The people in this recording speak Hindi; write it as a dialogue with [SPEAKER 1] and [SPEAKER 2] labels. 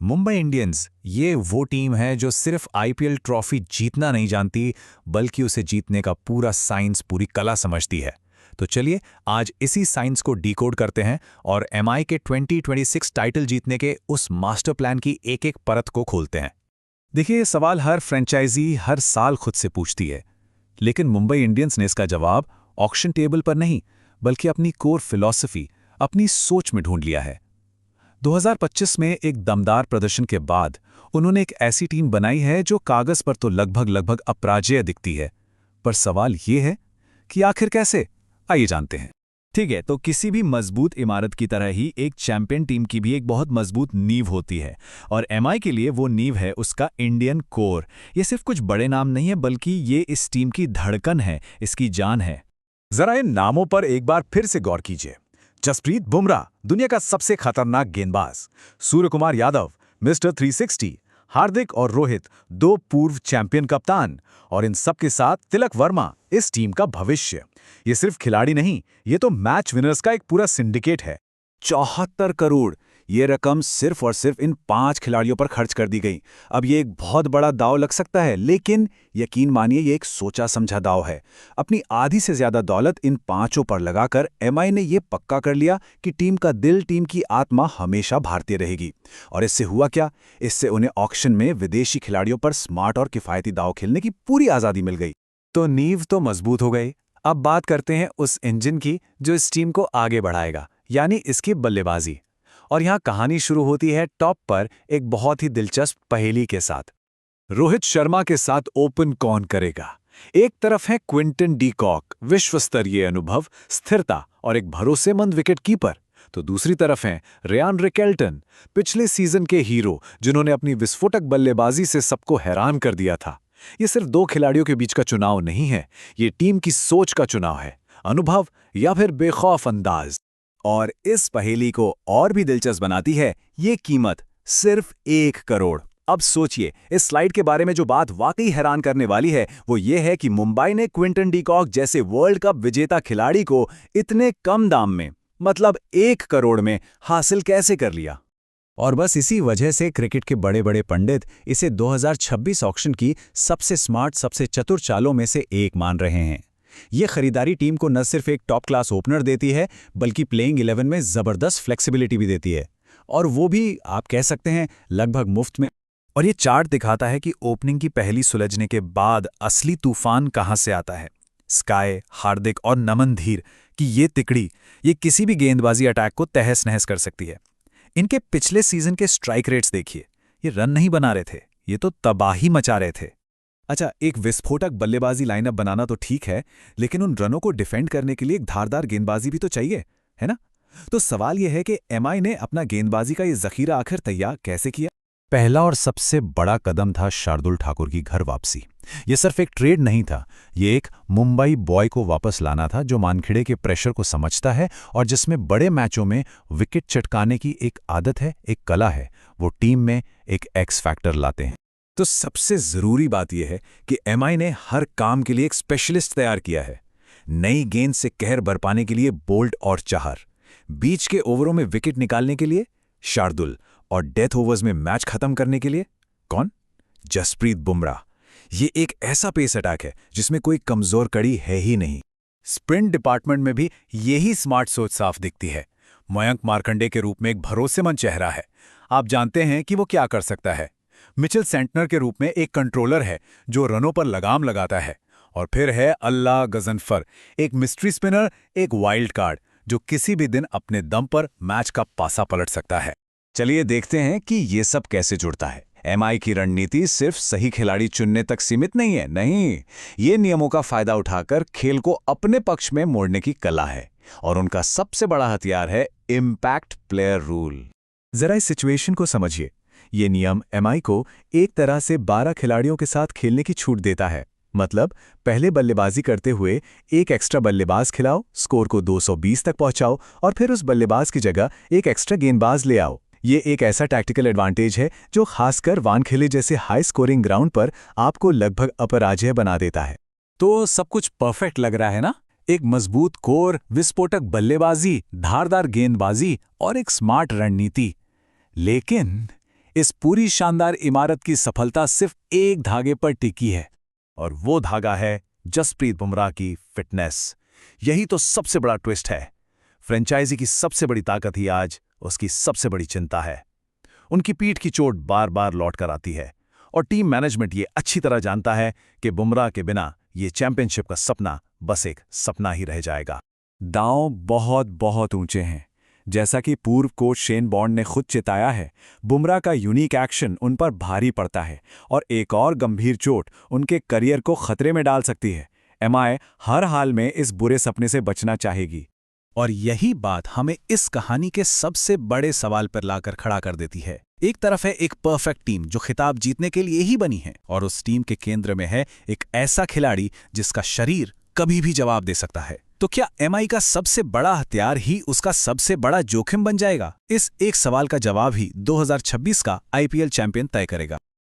[SPEAKER 1] मुंबई इंडियंस ये वो टीम है जो सिर्फ आईपीएल ट्रॉफी जीतना नहीं जानती, बल्कि उसे जीतने का पूरा साइंस, पूरी कला समझती है। तो चलिए आज इसी साइंस को डिकोड करते हैं और एमआई के 2026 टाइटल जीतने के उस मास्टर प्लान की एक एक परत को खोलते हैं। देखिए, ये सवाल हर फ्रेंचाइजी हर साल खुद से पूछती है, लेकिन मुंबई इंडियंस ने इसका जवाब ऑक्शन टेबल पर नहीं, बल्कि अपनी कोर फिलॉसफी, अपनी सोच में ढूंढ लिया है। 2025 में एक दमदार प्रदर्शन के बाद उन्होंने एक ऐसी टीम बनाई है जो कागज पर तो लगभग अपराजेय दिखती है, पर सवाल ये है कि आखिर कैसे? आइए जानते हैं।
[SPEAKER 2] ठीक है, तो किसी भी मजबूत इमारत की तरह ही एक चैंपियन टीम की भी एक बहुत मजबूत नींव होती है, और एमआई के लिए वो नींव है उसका इंडियन कोर। ये सिर्फ कुछ बड़े नाम नहीं है, बल्कि ये इस टीम की धड़कन है, इसकी जान है।
[SPEAKER 1] जरा इन नामों पर एक बार फिर से गौर कीजिए। जसप्रीत बुमराह, दुनिया का सबसे खतरनाक गेंदबाज। सूर्यकुमार यादव, मिस्टर 360। हार्दिक और रोहित, दो पूर्व चैंपियन कप्तान। और इन सब के साथ तिलक वर्मा, इस टीम का भविष्य। ये सिर्फ खिलाड़ी नहीं, ये तो मैच विनर्स का एक पूरा सिंडिकेट है। 74 करोड़, ये रकम सिर्फ और सिर्फ इन 5 खिलाड़ियों पर खर्च कर दी गई। अब ये एक बहुत बड़ा दांव लग सकता है, लेकिन यकीन मानिए ये एक सोचा समझा दांव है। अपनी आधी से ज्यादा दौलत इन 5 पर लगाकर एमआई ने ये पक्का कर लिया कि टीम का दिल, टीम की आत्मा हमेशा भारतीय रहेगी। और इससे हुआ क्या? इससे उन्हें ऑक्शन में विदेशी खिलाड़ियों पर स्मार्ट और किफायती दांव खेलने की पूरी आजादी मिल गई। तो नींव तो मजबूत हो गई। अब बात करते हैं उस इंजन की जो इस टीम को आगे बढ़ाएगा, यानी इसकी बल्लेबाजी। और यहां कहानी शुरू होती है टॉप पर एक बहुत ही दिलचस्प पहेली के साथ। रोहित शर्मा के साथ ओपन कौन करेगा? एक तरफ है क्विंटन डी कॉक, विश्व स्तरीय अनुभव, स्थिरता और एक भरोसेमंद विकेटकीपर। तो दूसरी तरफ हैं रेयान रिकेल्टन, पिछले सीजन के हीरो, जिन्होंने अपनी विस्फोटक बल्लेबाजी से सबको हैरान कर दिया था। ये सिर्फ 2 खिलाड़ियों के बीच का चुनाव नहीं है, ये टीम की सोच का चुनाव है, अनुभव या फिर बेखौफ अंदाज। और इस पहेली को और भी दिलचस्प बनाती है ये कीमत, सिर्फ 1 करोड़। अब सोचिए, इस स्लाइड के बारे में जो बात वाकई हैरान करने वाली है वो ये है कि मुंबई ने क्विंटन डी कॉक जैसे वर्ल्ड कप विजेता खिलाड़ी को इतने कम दाम में, मतलब 1 करोड़ में हासिल कैसे कर लिया। और बस इसी वजह से क्रिकेट के बड़े बड़े पंडित इसे 2026 ऑक्शन की सबसे स्मार्ट, सबसे चतुर चालों में से एक मान रहे हैं। ये खरीदारी टीम को न सिर्फ एक टॉप क्लास ओपनर देती है, बल्कि प्लेइंग 11 में जबरदस्त फ्लेक्सिबिलिटी भी देती है, और वो भी आप कह सकते हैं लगभग मुफ्त में। और ये चार्ट दिखाता है कि ओपनिंग की पहली सुलझने के बाद असली तूफान कहां से आता है। स्काई, हार्दिक और नमन धीर की ये तिकड़ी, ये किसी भी गेंदबाजी अटैक को तहस नहस कर सकती है। इनके पिछले सीजन के स्ट्राइक रेट्स देखिए, ये रन नहीं बना रहे थे, ये तो तबाही मचा रहे थे। अच्छा, एक विस्फोटक बल्लेबाजी लाइनअप बनाना तो ठीक है, लेकिन उन रनों को डिफेंड करने के लिए एक धारदार गेंदबाजी भी तो चाहिए, है ना? तो सवाल यह है कि एमआई ने अपना गेंदबाजी का ये जखीरा आखिर तैयार कैसे किया? पहला और सबसे बड़ा कदम था शार्दुल ठाकुर की घर वापसी। ये सिर्फ एक ट्रेड नहीं था, ये एक मुंबई बॉय को वापस लाना था जो मानखेड़े के प्रेशर को समझता है और जिसमें बड़े मैचों में विकेट चटकाने की एक आदत है, एक कला है। वो टीम में एक एक्स फैक्टर लाते हैं। तो सबसे जरूरी बात यह है कि एमआई ने हर काम के लिए एक स्पेशलिस्ट तैयार किया है। नई गेंद से कहर बरपाने के लिए बोल्ट और चाहर, बीच के ओवरों में विकेट निकालने के लिए शार्दुल, और डेथ ओवर्स में मैच खत्म करने के लिए कौन? जसप्रीत बुमराह। ये एक ऐसा पेस अटैक है जिसमें कोई कमजोर कड़ी है ही नहीं। स्प्रिंट डिपार्टमेंट में भी यही स्मार्ट सोच साफ दिखती है। मयंक मार्कंडे के रूप में एक भरोसेमंद चेहरा है, आप जानते हैं कि वो क्या कर सकता है। मिचेल सेंटनर के रूप में एक कंट्रोलर है जो रनों पर लगाम लगाता है। और फिर है अल्लाह गजनफर, एक मिस्ट्री स्पिनर, एक वाइल्ड कार्ड जो किसी भी दिन अपने दम पर मैच का पासा पलट सकता है। चलिए देखते हैं कि ये सब कैसे जुड़ता है। एमआई की रणनीति सिर्फ सही खिलाड़ी चुनने तक सीमित नहीं है, नहीं, ये नियमों का फायदा उठाकर खेल को अपने पक्ष में मोड़ने की कला है। और उनका सबसे बड़ा हथियार है इम्पैक्ट प्लेयर रूल। जरा इस सिचुएशन को समझिए। ये नियम एमआई को एक तरह से 12 खिलाड़ियों के साथ खेलने की छूट देता है। मतलब पहले बल्लेबाजी करते हुए एक एक्स्ट्रा बल्लेबाज खिलाओ, स्कोर को 220 तक पहुंचाओ और फिर उस बल्लेबाज की जगह एक एक्स्ट्रा गेंदबाज ले आओ। ये एक ऐसा टैक्टिकल एडवांटेज है जो खासकर वानखेड़े जैसे हाई स्कोरिंग ग्राउंड पर आपको लगभग अपराजेय बना देता है। तो सब कुछ परफेक्ट लग रहा है ना? एक मजबूत कोर, विस्फोटक बल्लेबाजी, धारदार गेंदबाजी और एक स्मार्ट रणनीति। लेकिन इस पूरी शानदार इमारत की सफलता सिर्फ एक धागे पर टिकी है, और वो धागा है जसप्रीत बुमराह की फिटनेस। यही तो सबसे बड़ा ट्विस्ट है। फ्रेंचाइजी की सबसे बड़ी ताकत ही आज उसकी सबसे बड़ी चिंता है। उनकी पीठ की चोट बार बार लौट कर आती है, और टीम मैनेजमेंट ये अच्छी तरह जानता है कि बुमराह के बिना ये चैंपियनशिप का सपना बस एक सपना ही रह जाएगा। दांव बहुत बहुत ऊंचे हैं। जैसा कि पूर्व कोच शेन बॉन्ड ने खुद चिताया है, बुमराह का यूनिक एक्शन उन पर भारी पड़ता है, और एक और गंभीर चोट उनके करियर को खतरे में डाल सकती है। एमआई हर हाल में इस बुरे सपने से बचना चाहेगी।
[SPEAKER 3] और यही बात हमें इस कहानी के सबसे बड़े सवाल पर लाकर खड़ा कर देती है। एक तरफ है एक परफेक्ट टीम जो खिताब जीतने के लिए ही बनी है, और उस टीम के केंद्र में है एक ऐसा खिलाड़ी जिसका शरीर कभी भी जवाब दे सकता है। तो क्या एमआई का सबसे बड़ा हथियार ही उसका सबसे बड़ा जोखिम बन जाएगा? इस एक सवाल का जवाब ही 2026 का आईपीएल चैंपियन तय करेगा।